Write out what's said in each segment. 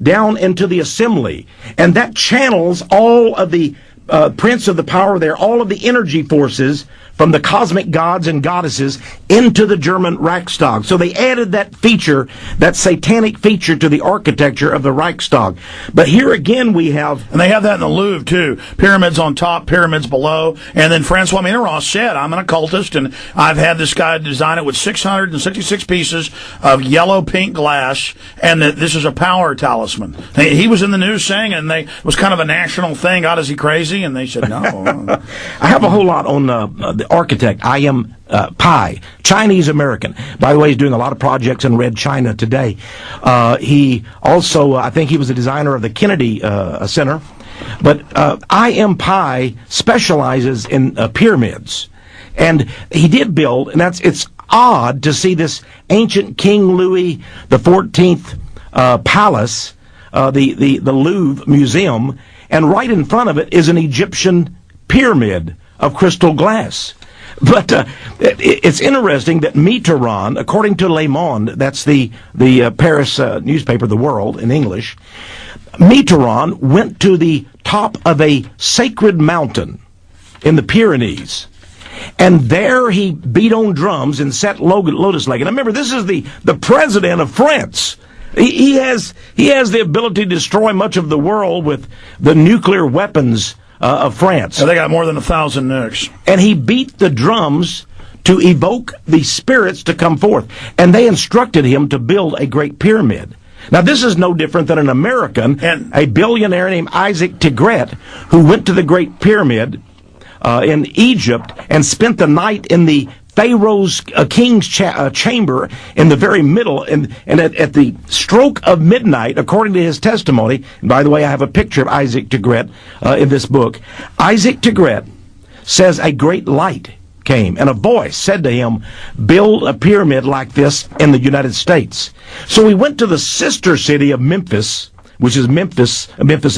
down into the assembly. And that channels all of the prince of the power there, all of the energy forces from the cosmic gods and goddesses into the German Reichstag. So they added that feature, that satanic feature, to the architecture of the Reichstag. But here again we have... And they have that in the Louvre, too. Pyramids on top, pyramids below. And then Francois Mitterrand said, I'm an occultist, and I've had this guy design it with 666 pieces of yellow-pink glass, and that this is a power talisman. He was in the news saying, and it was kind of a national thing, God, is he crazy? And they said, no. I have a whole lot on the architect. I am Pi, Chinese American. By the way, he's doing a lot of projects in Red China today. He also, I think he was a designer of the Kennedy Center. But I am Pi specializes in pyramids. And he did build, and it's odd to see this ancient King Louis the 14th palace, the Louvre Museum, and right in front of it is an Egyptian pyramid of crystal glass. But it's interesting that Mitterrand, according to Le Monde, that's the Paris newspaper, The World in English, Mitterrand went to the top of a sacred mountain in the Pyrenees. And there he beat on drums and set Lotus Lake. And remember, this is the president of France. He has the ability to destroy much of the world with the nuclear weapons of France. So they got more than 1,000 nukes. And he beat the drums to evoke the spirits to come forth. And they instructed him to build a great pyramid. Now, this is no different than an American, a billionaire named Isaac Tigret, who went to the Great Pyramid in Egypt and spent the night in the Pharaoh's king's chamber in the very middle, and at the stroke of midnight, according to his testimony, and by the way, I have a picture of Isaac Tigret in this book. Isaac Tigret says a great light came, and a voice said to him, build a pyramid like this in the United States. So he went to the sister city of Memphis, which is Memphis,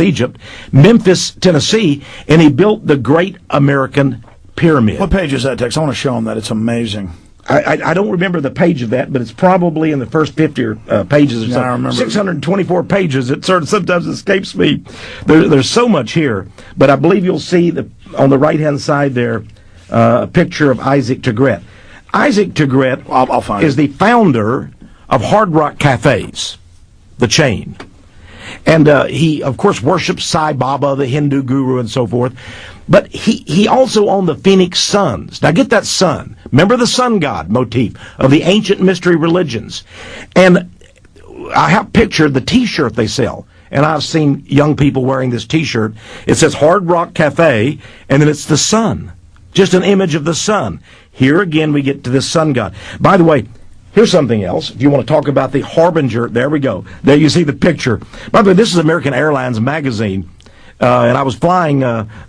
Egypt, Memphis, Tennessee, and he built the Great American Pyramid. What page is that, Texe? I want to show them that. It's amazing. I don't remember the page of that, but it's probably in the first 50 pages or something. I remember. 624 pages. It sort of sometimes escapes me. There's so much here, but I believe you'll see on the right-hand side there a picture of Isaac Tigret. Isaac Tigret I'll find is the founder of Hard Rock Cafes, the chain. And he, of course, worships Sai Baba, the Hindu guru, and so forth. But he also owned the Phoenix Suns. Now get that sun. Remember the sun god motif of the ancient mystery religions. And I have pictured the T-shirt they sell. And I've seen young people wearing this T-shirt. It says Hard Rock Cafe, and then it's the sun. Just an image of the sun. Here again we get to this sun god. By the way, here's something else. If you want to talk about the Harbinger, there we go. There you see the picture. By the way, this is American Airlines magazine. And I was flying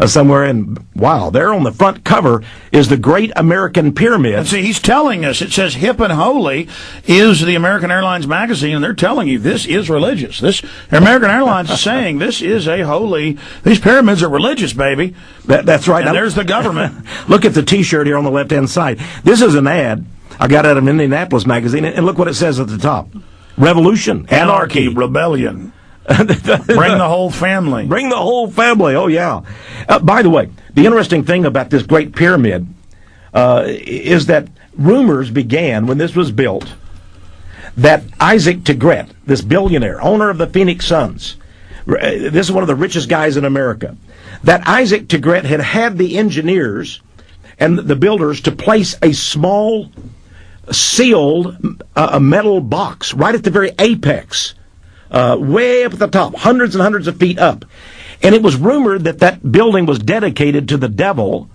somewhere, and wow, there on the front cover is the Great American Pyramid. And see, he's telling us, it says Hip and Holy is the American Airlines magazine, and they're telling you this is religious. American Airlines is saying this is a holy, these pyramids are religious, baby. That's right. And now, there's the government. Look at the T-shirt here on the left-hand side. This is an ad I got out of Indianapolis magazine, and look what it says at the top. Revolution, anarchy, rebellion. Bring the whole family. Bring the whole family. Oh, yeah. By the way, the interesting thing about this Great Pyramid is that rumors began when this was built that Isaac Tigret, this billionaire, owner of the Phoenix Suns, this is one of the richest guys in America, that Isaac Tigret had the engineers and the builders to place a small sealed a metal box right at the very apex, way up at the top, hundreds and hundreds of feet up. And it was rumored that that building was dedicated to the devil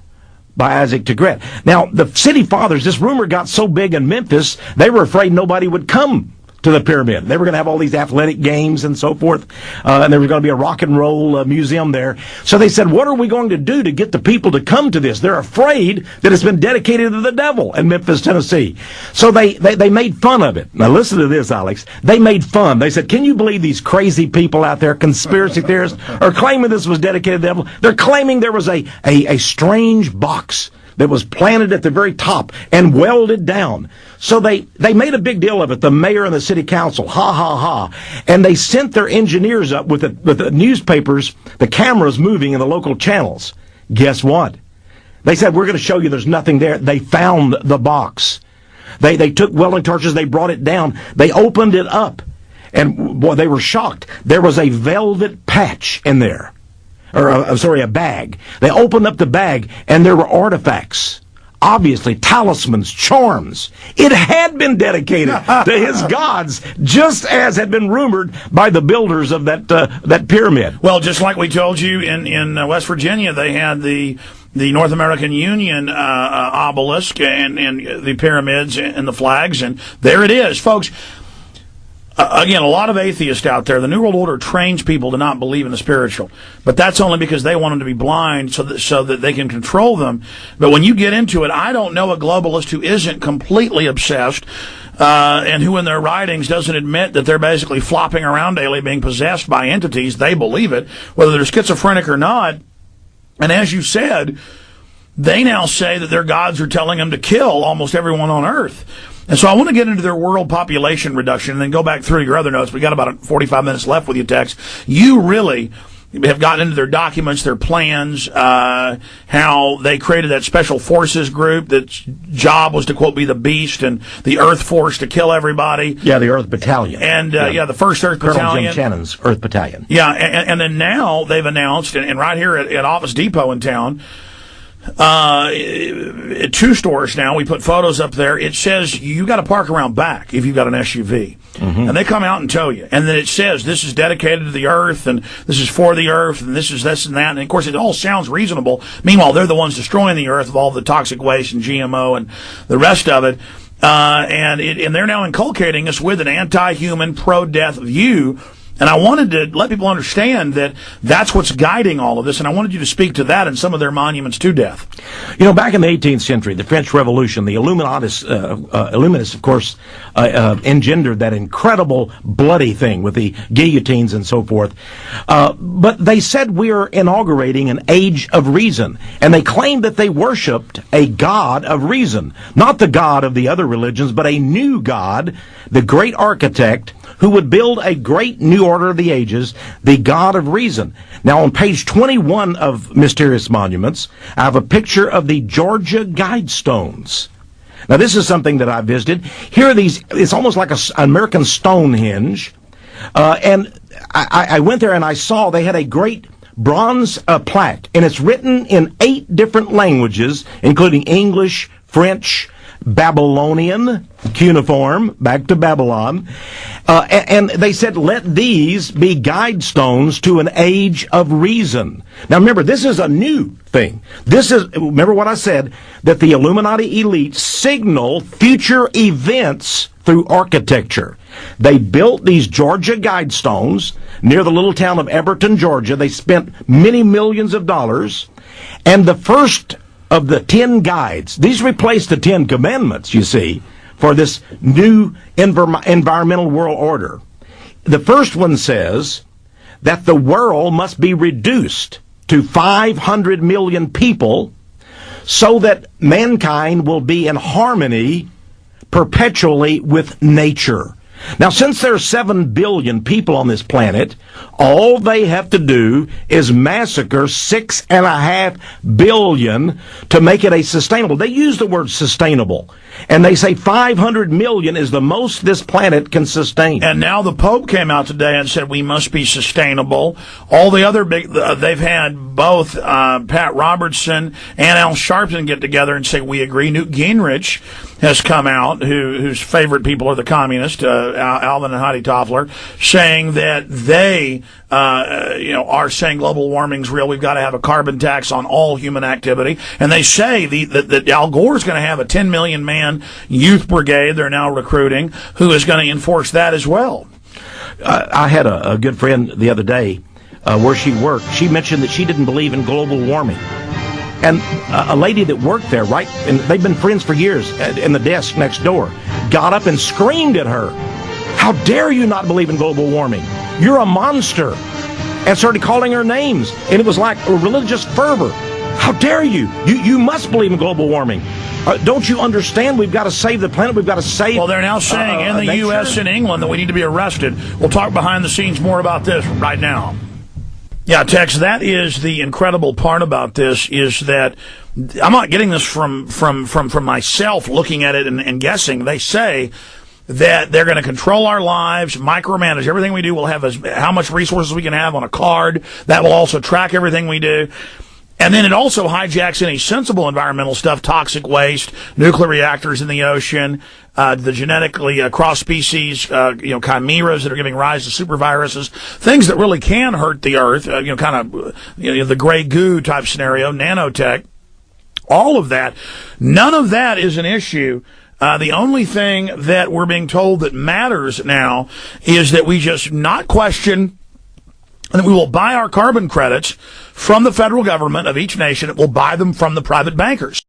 by Isaac Tigret. Now, the city fathers, this rumor got so big in Memphis, they were afraid nobody would come to the pyramid. They were going to have all these athletic games and so forth, and there was going to be a rock and roll museum there. So they said, what are we going to do to get the people to come to this? They're afraid that it's been dedicated to the devil in Memphis, Tennessee. So they made fun of it. Now listen to this, Alex. They made fun. They said, can you believe these crazy people out there, conspiracy theorists, are claiming this was dedicated to the devil? They're claiming there was a strange box that was planted at the very top and welded down. So they made a big deal of it, the mayor and the city council, ha, ha, ha. And they sent their engineers up with the newspapers, the cameras moving in the local channels. Guess what? They said, we're going to show you there's nothing there. They found the box. They took welding torches, they brought it down, they opened it up. And, boy, they were shocked. There was a velvet patch in there. A bag. They opened up the bag, and there were artifacts. Obviously, talismans, charms. It had been dedicated to his gods, just as had been rumored by the builders of that pyramid. Well, just like we told you in West Virginia, they had the North American Union obelisk and the pyramids and the flags, and there it is, folks. Again, a lot of atheists out there. The New World Order trains people to not believe in the spiritual, but that's only because they want them to be blind so that they can control them. But when you get into it, I don't know a globalist who isn't completely obsessed and who in their writings doesn't admit that they're basically flopping around daily being possessed by entities. They believe it, whether they're schizophrenic or not. And as you said, they now say that their gods are telling them to kill almost everyone on Earth. And so I want to get into their world population reduction and then go back through your other notes. We got about 45 minutes left with you, Texe. You really have gotten into their documents, their plans, how they created that special forces group that's job was to, quote, be the beast, and the Earth Force to kill everybody. Yeah, the Earth Battalion. And, the 1st Earth Colonel Battalion. Jim Shannon's Earth Battalion. Yeah, and then now they've announced, and right here at Office Depot in town, at 2 stores now, we put photos up there. It says you got to park around back if you've got an SUV. Mm-hmm. And they come out and tell you. And then it says this is dedicated to the Earth, and this is for the Earth, and this is this and that. And, of course, it all sounds reasonable. Meanwhile, they're the ones destroying the Earth with all the toxic waste and GMO and the rest of it. And they're now inculcating us with an anti-human, pro-death view. And I wanted to let people understand that that's what's guiding all of this, and I wanted you to speak to that and some of their monuments to death. You know, back in the 18th century, the French Revolution, the Illuminists, of course, engendered that incredible bloody thing with the guillotines and so forth. But they said we are inaugurating an age of reason, and they claimed that they worshipped a God of reason, not the God of the other religions, but a new God, the great architect, who would build a great new order of the ages, the God of reason. Now, on page 21 of Mysterious Monuments, I have a picture of the Georgia Guidestones. Now, this is something that I visited. Here are these, it's almost like an American Stonehenge. And I went there and I saw they had a great bronze plaque, and it's written in 8 different languages, including English, French, Babylonian, cuneiform, back to Babylon. And they said, let these be guide stones to an age of reason. Now remember, this is a new thing. Remember what I said, that the Illuminati elite signal future events through architecture. They built these Georgia guide stones near the little town of Everton, Georgia. They spent many millions of dollars. And the first of the 10 guides, these replaced the 10 commandments, you see, for this new environmental world order. The first one says that the world must be reduced to 500 million people so that mankind will be in harmony perpetually with nature. Now, since there are 7 billion people on this planet, all they have to do is massacre 6.5 billion to make it a sustainable. They use the word sustainable, and they say 500 million is the most this planet can sustain. And now the Pope came out today and said we must be sustainable. All the other big, they've had both Pat Robertson and Al Sharpton get together and say we agree. Newt Gingrich has come out, whose favorite people are the communists, Alvin and Heidi Toffler, saying that they, are saying global warming's real. We've got to have a carbon tax on all human activity. And they say that Al Gore's going to have a 10 million man youth brigade they're now recruiting, who is going to enforce that as well. I had a good friend the other day where she worked. She mentioned that she didn't believe in global warming. And a lady that worked there, right, and they've been friends for years, in the desk next door, got up and screamed at her, "How dare you not believe in global warming? You're a monster!" And started calling her names. And it was like a religious fervor. How dare you? You must believe in global warming. Don't you understand? We've got to save the planet. We've got to save. Well, they're now saying in the nature. U.S. and England that we need to be arrested. We'll talk behind the scenes more about this right now. Yeah, Tex, that is the incredible part about this, is that I'm not getting this from myself looking at it and guessing. They say that they're going to control our lives, micromanage everything we do. We'll have how much resources we can have on a card. That will also track everything we do. And then it also hijacks any sensible environmental stuff, toxic waste, nuclear reactors in the ocean, the genetically cross-species, chimeras that are giving rise to superviruses, things that really can hurt the earth, the gray goo type scenario, nanotech, all of that. None of that is an issue. The only thing that we're being told that matters now is that we just not question, and we will buy our carbon credits from the federal government of each nation. It will buy them from the private bankers.